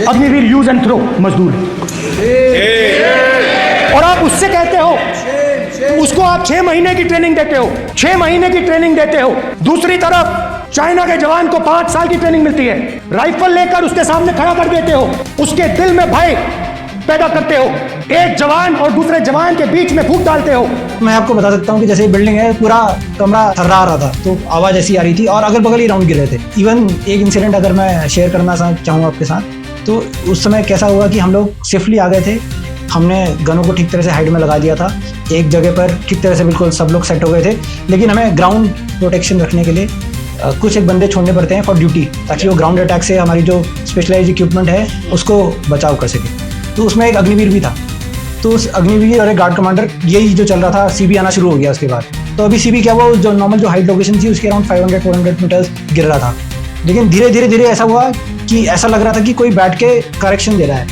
Agniveer use and throw मजदूर और आप उससे कहते हो, उसको आप 6 महीने की ट्रेनिंग देते हो, 6 महीने की ट्रेनिंग देते हो। दूसरी तरफ चाइना के जवान को 5 साल की ट्रेनिंग मिलती है, राइफल लेकर उसके सामने खड़ा कर देते हो, उसके दिल में भय पैदा करते हो, एक जवान और दूसरे जवान के बीच में फूट डालते हो। मैं आपको बता सकता हूँ कि जैसे बिल्डिंग है, पूरा कमरा थर्रा रहा था, तो आवाज़ ऐसी आ रही थी और अगल बगल ही राउंड गिर रहे थे। इवन एक इंसिडेंट अगर मैं शेयर करना चाहूँ आपके साथ, तो उस समय कैसा हुआ कि हम लोग सेफली आ गए थे, हमने गनों को ठीक तरह से हाइड में लगा दिया था, एक जगह पर ठीक तरह से बिल्कुल सब लोग सेट हो गए थे, लेकिन हमें ग्राउंड प्रोटेक्शन रखने के लिए कुछ एक बंदे छोड़ने पड़ते हैं फॉर ड्यूटी, ताकि वो ग्राउंड अटैक से हमारी जो स्पेशलाइज्ड इक्विपमेंट है उसको बचाव कर सके। तो उसमें एक अग्निवीर भी था, तो उस अग्निवीर और एक गार्ड कमांडर, यही जो चल रहा था, सीबी आना शुरू हो गया उसके बाद। तो अभी सीबी क्या हुआ, जो नॉर्मल जो हाइट लोकेशन थी उसके अराउंड 500-400 मीटर्स गिर रहा था, लेकिन धीरे धीरे ऐसा हुआ कि ऐसा लग रहा था कि कोई बैठ के करेक्शन दे रहा है,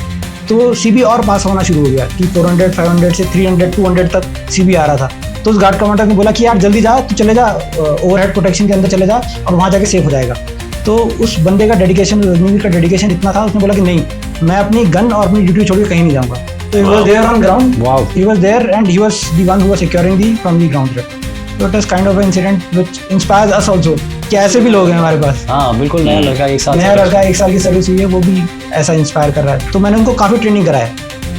तो सीबी और पास होना शुरू हो गया कि 400, 500 से 300, 200 तक सीबी आ रहा था। तो उस गार्ड कमांडर ने बोला कि यार जल्दी जा, तू चले जा ओवरहेड प्रोटेक्शन के अंदर चले जा और वहाँ जाके सेफ हो जाएगा। तो उस बंदे का डेडिकेशन, अग्निवीर का डेडिकेशन इतना था, उसने बोला कि नहीं, मैं अपनी गन और अपनी ड्यूटी छोड़ के कहीं नहीं जाऊँगा। So he was there on ground. Wow. He was there and he was the one who was securing from the ground threat. So it was kind of an incident which inspires us also. कि ऐसे भी लोग हैं हमारे पास। हाँ बिल्कुल, नया लड़का 1 साल की सर्विस हुई है, वो भी ऐसा इंस्पायर कर रहा है। तो मैंने उनको काफ़ी ट्रेनिंग कराया,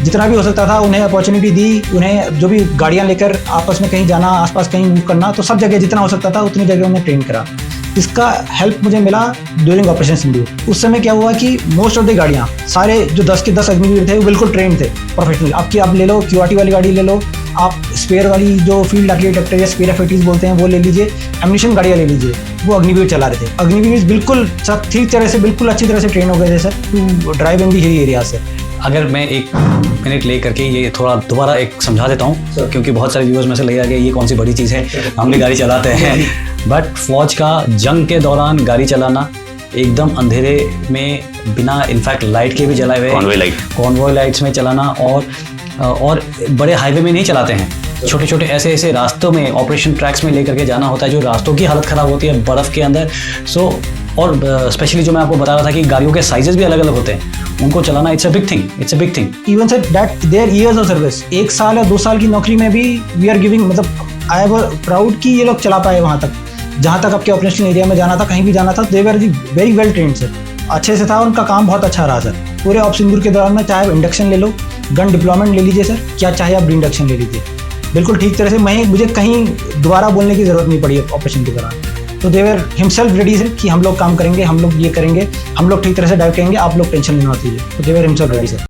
जितना भी हो सकता था उन्हें अपॉर्चुनिटी दी, उन्हें जो भी गाड़ियाँ लेकर आपस में कहीं जाना, आसपास कहीं मूव करना, तो सब जगह जितना हो सकता था उतनी जगह उन्हें ट्रेन करा। इसका हेल्प मुझे मिला ड्यूरिंग ऑपरेशन सिंदूर। उस समय क्या हुआ कि मोस्ट ऑफ द गाड़ियाँ, सारे जो 10 के 10 अग्निवीर थे वो बिल्कुल ट्रेन थे, प्रोफेशनल। आपकी आप ले लो QRT वाली गाड़ी ले लो, आप स्पेयर वाली जो फील्ड आर्किटेक्टर या स्पेयर FATs बोलते हैं वो ले लीजिए, एम्युनिशन गाड़ियाँ ले लीजिए, वो अग्निवीर चला रहे थे। अग्निवीर बिल्कुल ठीक तरह से, बिल्कुल अच्छी तरह से ट्रेन हो गए थे sir, to drive in the hilly area से। अगर मैं 1 मिनट ले करके ये थोड़ा दोबारा एक समझा देता हूँ, क्योंकि बहुत सारे व्यूअर्स में से लगे आगे ये कौन सी बड़ी चीज़ है, हम भी गाड़ी चलाते हैं, बट फौज का जंग के दौरान गाड़ी चलाना एकदम अंधेरे में, बिना इनफैक्ट लाइट के भी जलाए हुए कॉन्वॉय लाइट्स में चलाना, और बड़े हाईवे में नहीं चलाते हैं, छोटे छोटे ऐसे रास्तों में, ऑपरेशन ट्रैक्स में लेकर के जाना होता है, जो रास्तों की हालत ख़राब होती है बर्फ़ के अंदर। और स्पेशली जो मैं आपको बता रहा था कि गाड़ियों के साइजेस भी अलग अलग होते हैं, उनको चलाना it's a big thing. Even sir that their years of service, 1 साल या 2 साल की नौकरी में भी वी आर गिविंग, मतलब आई एम प्राउड कि ये लोग चला पाए वहाँ तक, जहाँ तक आपके ऑपरेशनल एरिया में जाना था, कहीं भी जाना था, they were very well trained sir, अच्छे से था, उनका काम बहुत अच्छा रहा सर। पूरे ऑप सिंदूर के दौरान में चाहे इंडक्शन ले लो, गन डिप्लॉयमेंट ले लीजिए सर, क्या चाहे आप इंडक्शन ले लीजिए, बिल्कुल ठीक तरह से। मुझे कहीं दोबारा बोलने की ज़रूरत नहीं पड़ी ऑपरेशन के दौरान। तो दे वर हिमसेल्फ रेडी सर कि हम लोग काम करेंगे, हम लोग ये करेंगे, हम लोग ठीक तरह से डाइव करेंगे, आप लोग टेंशन नहीं होती है। तो दे वर हिमसेल्फ रेडी सर।